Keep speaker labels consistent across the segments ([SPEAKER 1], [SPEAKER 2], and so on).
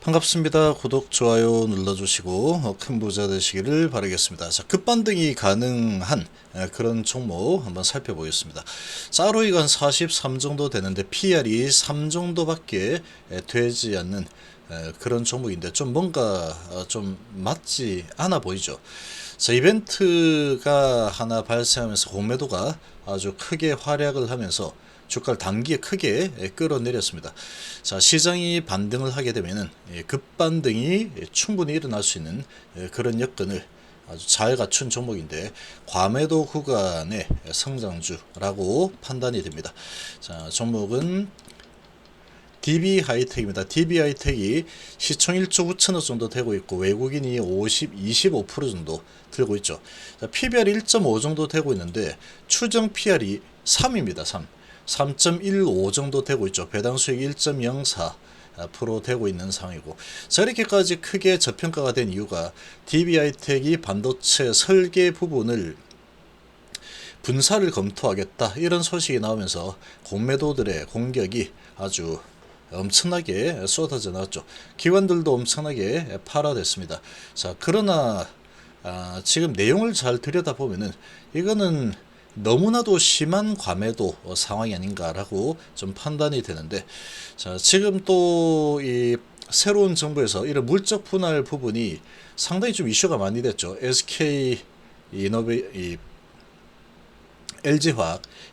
[SPEAKER 1] 반갑습니다. 구독, 좋아요 눌러주시고 큰 부자 되시기를 바라겠습니다. 자, 급반등이 가능한 그런 종목 한번 살펴보겠습니다. 자, ROE가 한 43 정도 되는데 PR이 3 정도밖에 되지 않는 그런 종목인데 좀 뭔가 좀 맞지 않아 보이죠. 자, 이벤트가 하나 발생하면서 공매도가 아주 크게 활약을 하면서 주가를 단기에 크게 끌어내렸습니다. 자, 시장이 반등을 하게 되면은 급반등이 충분히 일어날 수 있는 그런 여건을 아주 잘 갖춘 종목인데 과매도 구간의 성장주라고 판단이 됩니다. 자, 종목은 DB하이텍입니다. DB하이텍이 시총 1조 9천억 정도 되고 있고 외국인이 25% 정도 들고 있죠. 자, PBR 1.5 정도 되고 있는데 추정 PR이 3입니다. 3.15 정도 되고 있죠. 배당 수익 1.04% 되고 있는 상황이고, 저렇게까지 크게 저평가가 된 이유가 DB하이텍이 반도체 설계 부분을 분사를 검토하겠다 이런 소식이 나오면서 공매도들의 공격이 아주 엄청나게 쏟아져 나왔죠. 기관들도 엄청나게 팔아댔습니다. 자, 그러나 지금 내용을 잘 들여다보면은 이거는 너무나도 심한 과매도 상황이 아닌가라고 좀 판단이 되는데, 자, 지금 또 이 새로운 정부에서 이런 물적 분할 부분이 상당히 좀 이슈가 많이 됐죠. SK 이노베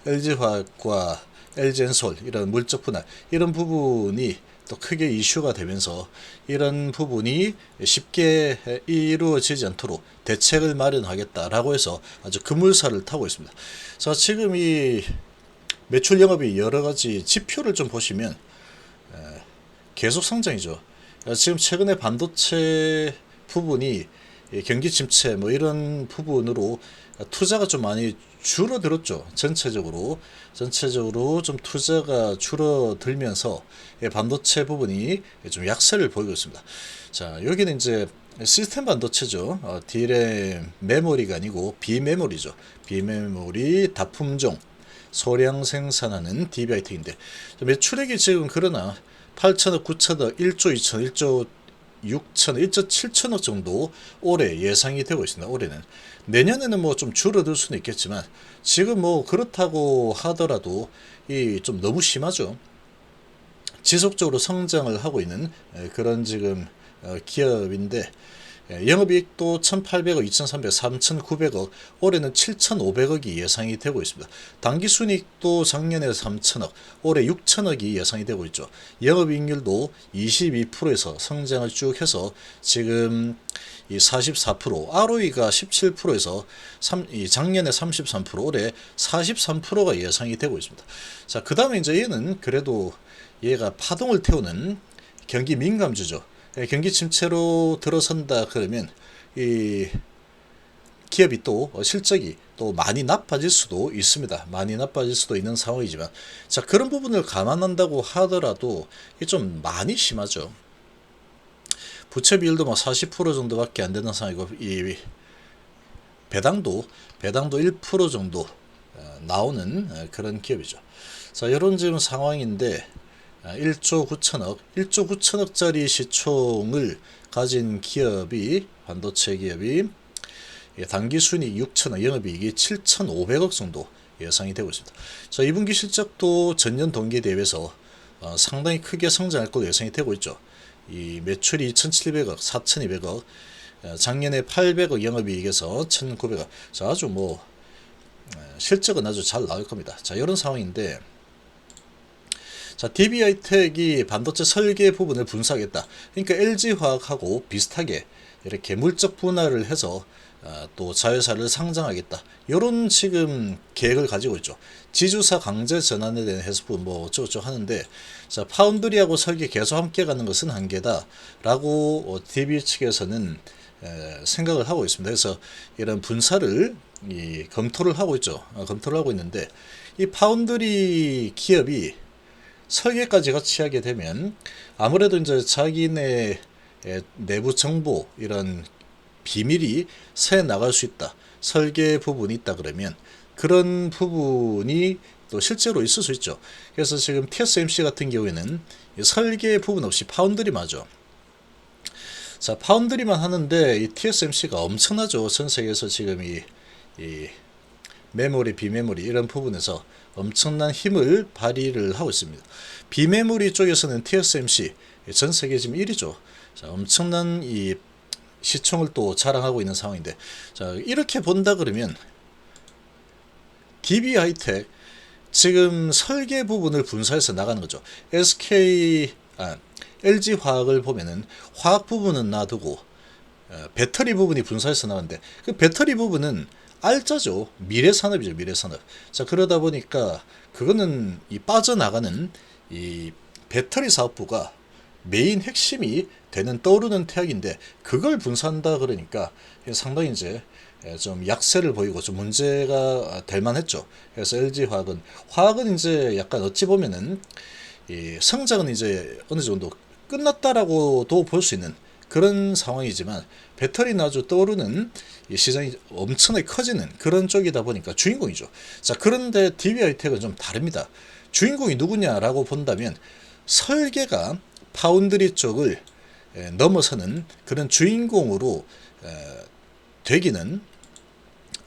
[SPEAKER 1] LG화학과 LG엔솔 이런 물적 분할 이런 부분이 또 크게 이슈가 되면서 이런 부분이 쉽게 이루어지지 않도록 대책을 마련하겠다라고 해서 아주 급물살을 타고 있습니다. 자, 지금 이 매출 영업이 여러 가지 지표를 좀 보시면 계속 성장이죠. 지금 최근에 반도체 부분이 경기 침체 뭐 이런 부분으로 투자가 좀 많이 줄어들었죠. 전체적으로 좀 투자가 줄어들면서 반도체 부분이 좀 약세를 보이고 있습니다. 자, 여기는 이제 시스템 반도체죠. D램 메모리가 아니고 비메모리죠. 비메모리 다품종 소량 생산하는 DB하이텍인데 매출액이 지금 그러나 8천억, 9천억, 1조 2천, 1조 6천억, 1조 7천억 정도 올해 예상이 되고 있습니다. 올해는. 내년에는 뭐 좀 줄어들 수는 있겠지만 지금 뭐 그렇다고 하더라도 이 좀 너무 심하죠. 지속적으로 성장을 하고 있는 그런 지금 기업인데 영업이익도 1,800억, 2,300억, 3,900억, 올해는 7,500억이 예상이 되고 있습니다. 당기순이익도 작년에 3,000억, 올해 6,000억이 예상이 되고 있죠. 영업이익률도 22%에서 성장을 쭉 해서 지금 이 44%, ROE가 17%에서 작년에 33%, 올해 43%가 예상이 되고 있습니다. 자, 그 다음에 이제 얘는 그래도 얘가 파동을 태우는 경기 민감주죠. 경기 침체로 들어선다 그러면 이 기업이 또 실적이 또 많이 나빠질 수도 있습니다. 많이 나빠질 수도 있는 상황이지만, 자, 그런 부분을 감안한다고 하더라도 이게 좀 많이 심하죠. 부채 비율도 뭐 40% 정도밖에 안 되는 상황이고, 이 배당도 1% 정도 나오는 그런 기업이죠. 자, 이런 지금 상황인데 1조 9천억짜리 시총을 가진 기업이, 반도체 기업이 당기순이익 6천억, 영업이익이 7,500억 정도 예상이 되고 있습니다. 자, 2분기 실적도 전년 동기에 대비해서 상당히 크게 성장할 것으로 예상이 되고 있죠. 이 매출이 2,700억, 4,200억, 작년에 800억 영업이익에서 1,900억. 자, 아주 뭐 실적은 아주 잘 나올 겁니다. 자, 이런 상황인데, 자, DB하이텍이 반도체 설계 부분을 분사하겠다. 그러니까 LG화학하고 비슷하게 이렇게 물적 분할을 해서 또 자회사를 상장하겠다. 이런 지금 계획을 가지고 있죠. 지주사 강제 전환에 대한 해석부 뭐 어쩌고저쩌고 하는데, 자, 파운드리하고 설계 계속 함께 가는 것은 한계다라고 DB 측에서는 생각을 하고 있습니다. 그래서 이런 분사를 검토를 하고 있죠. 검토를 하고 있는데, 이 파운드리 기업이 설계까지 같이 하게 되면 아무래도 이제 자기네 내부 정보 이런 비밀이 새 나갈 수 있다. 설계 부분이 있다 그러면 그런 부분이 또 실제로 있을 수 있죠. 그래서 지금 TSMC 같은 경우에는 설계 부분 없이 파운드리 마저 자, 파운드리만 하는데 이 TSMC가 엄청나죠. 전 세계에서 지금 이 메모리, 비메모리 이런 부분에서 엄청난 힘을 발휘를 하고 있습니다. 비메모리 쪽에서는 TSMC 전 세계 지금 1위죠. 자, 엄청난 이 시총을 또 자랑하고 있는 상황인데, 자, 이렇게 본다 그러면 DB 하이텍 지금 설계 부분을 분사해서 나가는 거죠. LG 화학을 보면은 화학 부분은 놔두고 배터리 부분이 분사해서 나오는데, 그 배터리 부분은 알짜죠. 미래 산업이죠, 미래 산업. 자, 그러다 보니까 그거는 이 빠져나가는 이 배터리 사업부가 메인 핵심이 되는 떠오르는 태양인데, 그걸 분산한다 그러니까 상당히 이제 좀 약세를 보이고 좀 문제가 될 만했죠. 그래서 LG 화학은 이제 약간 어찌 보면은 이 성장은 이제 어느 정도 끝났다라고도 볼 수 있는 그런 상황이지만, 배터리는 아주 떠오르는 이 시장이 엄청나게 커지는 그런 쪽이다 보니까 주인공이죠. 자, 그런데 DB 하이텍은 좀 다릅니다. 주인공이 누구냐라고 본다면 설계가 파운드리 쪽을 넘어서는 그런 주인공으로 되기는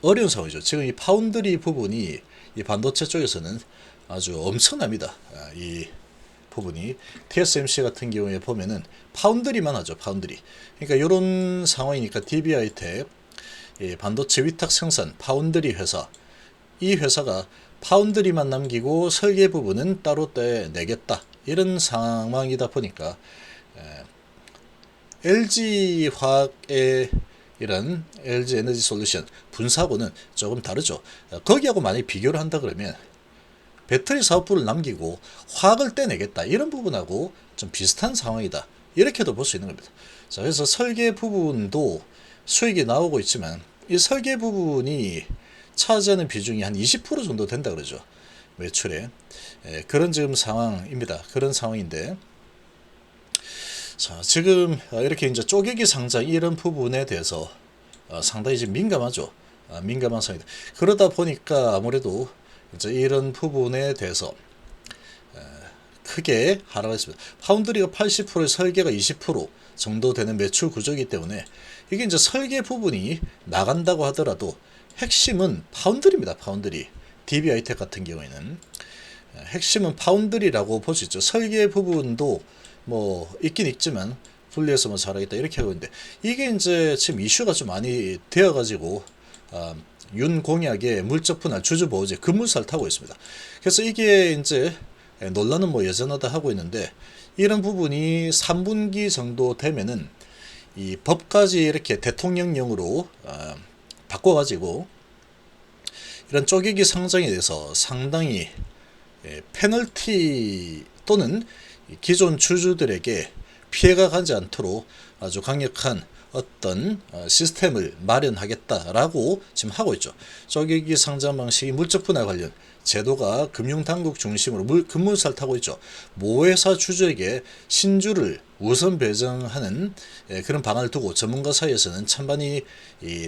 [SPEAKER 1] 어려운 상황이죠. 지금 이 파운드리 부분이 이 반도체 쪽에서는 아주 엄청납니다. 이 부분이 TSMC 같은 경우에 보면은 파운드리만 하죠. 파운드리. 그러니까 이런 상황이니까 DB 하이텍 반도체 위탁 생산 파운드리 회사, 이 회사가 파운드리만 남기고 설계 부분은 따로 떼내겠다, 이런 상황이다 보니까 LG 화학의 이런 LG 에너지 솔루션 분사하고는 조금 다르죠. 거기하고 만약 비교를 한다 그러면 배터리 사업부를 남기고 화학을 떼내겠다, 이런 부분하고 좀 비슷한 상황이다, 이렇게도 볼 수 있는 겁니다. 자, 그래서 설계 부분도 수익이 나오고 있지만 이 설계 부분이 차지하는 비중이 한 20% 정도 된다 그러죠. 매출에. 그런 지금 상황입니다. 그런 상황인데, 자, 지금 이렇게 이제 쪼개기 상장 이런 부분에 대해서 상당히 지금 민감하죠. 민감한 상황이다. 그러다 보니까 아무래도 이제 이런 부분에 대해서 크게 하락했습니다. 파운드리가 80%, 설계가 20% 정도 되는 매출 구조이기 때문에 이게 이제 설계 부분이 나간다고 하더라도 핵심은 파운드리입니다. 파운드리. DB 하이텍 같은 경우에는 핵심은 파운드리라고 볼 수 있죠. 설계 부분도 뭐 있긴 있지만 분리해서 뭐 잘하겠다 이렇게 하고 있는데, 이게 이제 지금 이슈가 좀 많이 되어가지고 윤공약의 물적 분할 주주 보호제 급물살 타고 있습니다. 그래서 이게 이제 논란은 뭐 여전하다 하고 있는데, 이런 부분이 3분기 정도 되면은 이 법까지 이렇게 대통령령으로 바꿔가지고 이런 쪼개기 상장에 대해서 상당히 페널티 또는 기존 주주들에게 피해가 가지 않도록 아주 강력한 어떤 시스템을 마련하겠다라고 지금 하고 있죠. 쪼개기 상장 방식이 물적 분할 관련 제도가 금융당국 중심으로 급물살 타고 있죠. 모회사 주주에게 신주를 우선 배정하는 그런 방안을 두고 전문가 사이에서는 찬반이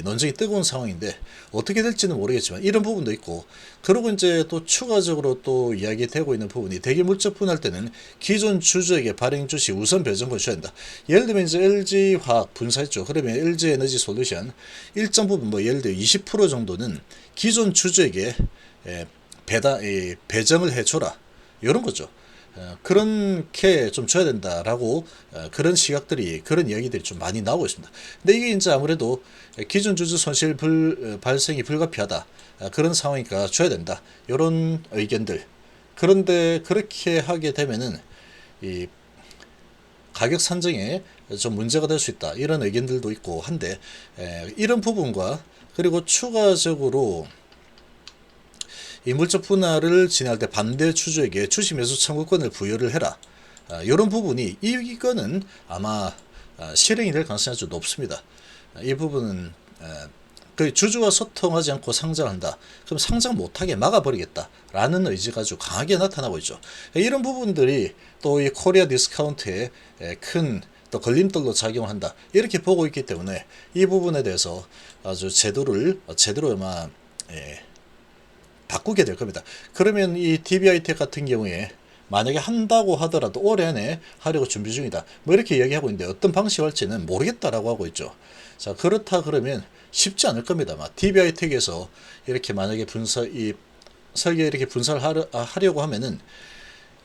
[SPEAKER 1] 논쟁이 뜨거운 상황인데, 어떻게 될지는 모르겠지만 이런 부분도 있고, 그리고 이제 또 추가적으로 또 이야기되고 있는 부분이 대기 물적 분할 때는 기존 주주에게 발행 주식 우선 배정권을 줘야 된다. 예를 들면 이제 LG 화학 분사했죠. 그러면 LG 에너지 솔루션 일정 부분 뭐 예를 들어 20% 정도는 기존 주주에게 배정을 해줘라, 이런 거죠. 그렇게 좀 줘야 된다라고 그런 시각들이, 그런 이야기들이 좀 많이 나오고 있습니다. 근데 이게 이제 아무래도 기존 주주 손실 발생이 불가피하다, 그런 상황이니까 줘야 된다, 이런 의견들. 그런데 그렇게 하게 되면은 이 가격 산정에 좀 문제가 될 수 있다, 이런 의견들도 있고 한데, 이런 부분과 그리고 추가적으로 이 물적 분할을 진행할 때 반대 주주에게 주식 매수 청구권을 부여를 해라, 이런 부분이, 이거는 아마 실행이 될 가능성이 아주 높습니다. 이 부분은 그 주주와 소통하지 않고 상장한다, 그럼 상장 못하게 막아버리겠다라는 의지가 아주 강하게 나타나고 있죠. 이런 부분들이 또 이 코리아 디스카운트에 큰 또 걸림돌로 작용한다, 이렇게 보고 있기 때문에 이 부분에 대해서 아주 제대로 바꾸게 될 겁니다. 그러면 이 DB 하이텍 같은 경우에 만약에 한다고 하더라도 올해 안에 하려고 준비 중이다. 뭐 이렇게 얘기하고 있는데 어떤 방식을 할지는 모르겠다라고 하고 있죠. 자, 그렇다 그러면 쉽지 않을 겁니다. DBI텍에서 이렇게 만약에 설계 이렇게 분석을 하려고 하면은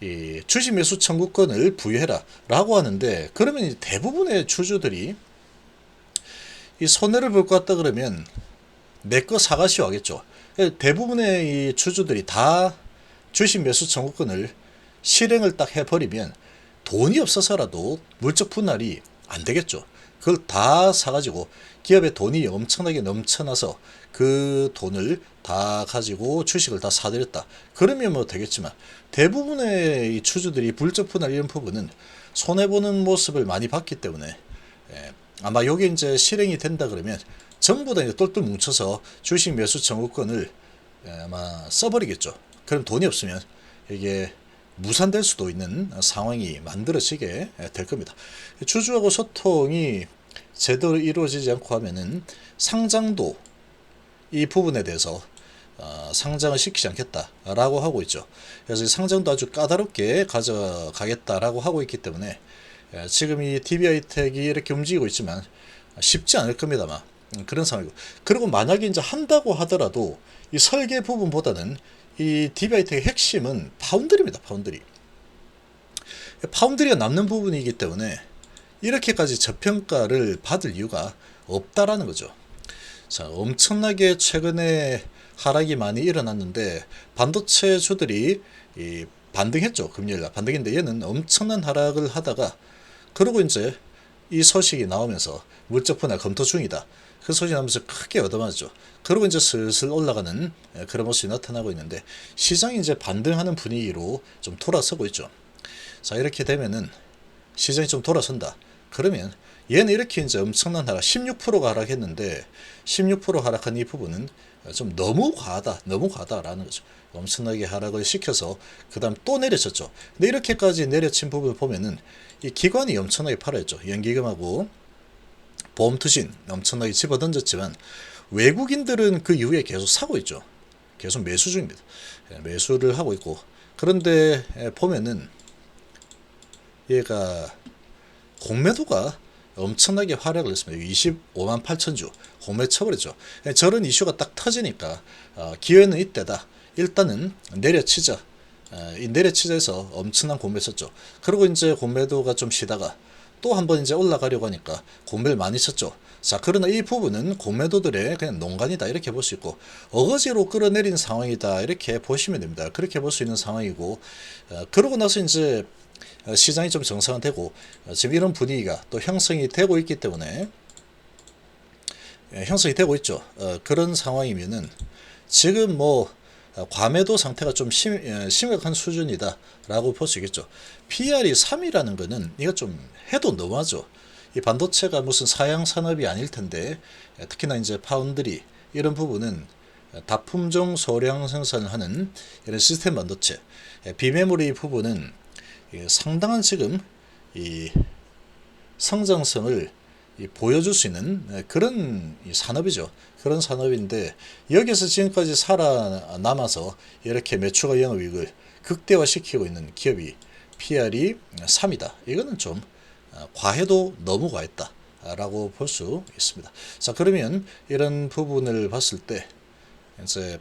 [SPEAKER 1] 이 주식 매수 청구권을 부여해라 라고 하는데, 그러면 대부분의 주주들이 이 손해를 볼 것 같다 그러면 내 거 사가시오 하겠죠. 대부분의 이 주주들이 다 주식 매수 청구권을 실행을 딱 해버리면 돈이 없어서라도 물적 분할이 안 되겠죠. 그걸 다 사가지고 기업에 돈이 엄청나게 넘쳐나서 그 돈을 다 가지고 주식을 다 사들였다. 그러면 뭐 되겠지만 대부분의 이 주주들이 물적 분할 이런 부분은 손해보는 모습을 많이 봤기 때문에 아마 요게 이제 실행이 된다 그러면 전부 다 이제 똘똘 뭉쳐서 주식 매수 청구권을 아마 써버리겠죠. 그럼 돈이 없으면 이게 무산될 수도 있는 상황이 만들어지게 될 겁니다. 주주하고 소통이 제대로 이루어지지 않고 하면은 상장도 이 부분에 대해서 상장을 시키지 않겠다라고 하고 있죠. 그래서 상장도 아주 까다롭게 가져가겠다라고 하고 있기 때문에 지금 이 DBI텍이 이렇게 움직이고 있지만 쉽지 않을 겁니다만 그런 상황이고, 그리고 만약에 이제 한다고 하더라도 이 설계 부분보다는 이 DBI텍의 핵심은 파운드리입니다. 파운드리가 남는 부분이기 때문에 이렇게까지 저평가를 받을 이유가 없다라는 거죠. 자, 엄청나게 최근에 하락이 많이 일어났는데 반도체 주들이 반등했죠. 금요일날 반등했는데 얘는 엄청난 하락을 하다가 그러고 이제 이 소식이 나오면서 물적 분할 검토 중이다. 그 소식이 나오면서 크게 얻어맞죠. 그리고 이제 슬슬 올라가는 그런 모습이 나타나고 있는데 시장이 이제 반등하는 분위기로 좀 돌아서고 있죠. 자, 이렇게 되면은 시장이 좀 돌아선다. 그러면 얘는 이렇게 이제 엄청난 하락, 16%가 하락했는데 16% 하락한 이 부분은 좀 너무 과하다라는 거죠. 엄청나게 하락을 시켜서 그 다음 또 내려쳤죠. 근데 이렇게까지 내려친 부분을 보면은 이 기관이 엄청나게 팔아였죠. 연기금하고 보험투신 엄청나게 집어던졌지만 외국인들은 그 이후에 계속 사고 있죠. 계속 매수 중입니다. 매수를 하고 있고, 그런데 보면은 얘가 공매도가 엄청나게 활약을 했습니다. 25만 8천 주 공매 쳐버렸죠. 저런 이슈가 딱 터지니까 기회는 이때다. 일단은 내려치자. 이 내려치자에서 엄청난 공매 쳤죠. 그리고 이제 공매도가 좀 쉬다가 또 한번 이제 올라가려고 하니까 공매를 많이 쳤죠. 자, 그러나 이 부분은 공매도들의 그냥 농간이다 이렇게 볼 수 있고, 어거지로 끌어내린 상황이다 이렇게 보시면 됩니다. 그렇게 볼 수 있는 상황이고, 그러고 나서 이제 시장이 좀 정상화되고 지금 이런 분위기가 또 형성이 되고 있기 때문에 형성이 되고 있죠. 그런 상황이면은 지금 뭐 과매도 상태가 좀 심각한 수준이다 라고 볼 수 있겠죠. PR이 3이라는 거는 이거 좀 해도 너무하죠. 이 반도체가 무슨 사양 산업이 아닐 텐데, 특히나 이제 파운드리 이런 부분은 다품종 소량 생산을 하는 이런 시스템 반도체, 비메모리 부분은 상당한 지금 이 성장성을 보여줄 수 있는 그런 산업이죠. 그런 산업인데 여기서 지금까지 살아남아서 이렇게 매출과 영업이익을 극대화시키고 있는 기업이 PR이 3이다. 이거는 좀 과해도 너무 과했다 라고 볼 수 있습니다. 자, 그러면 이런 부분을 봤을 때 이제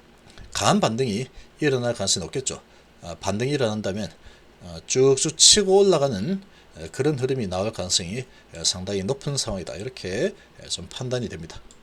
[SPEAKER 1] 강한 반등이 일어날 가능성이 높겠죠. 반등이 일어난다면 쭉쭉 치고 올라가는 그런 흐름이 나올 가능성이 상당히 높은 상황이다. 이렇게 좀 판단이 됩니다.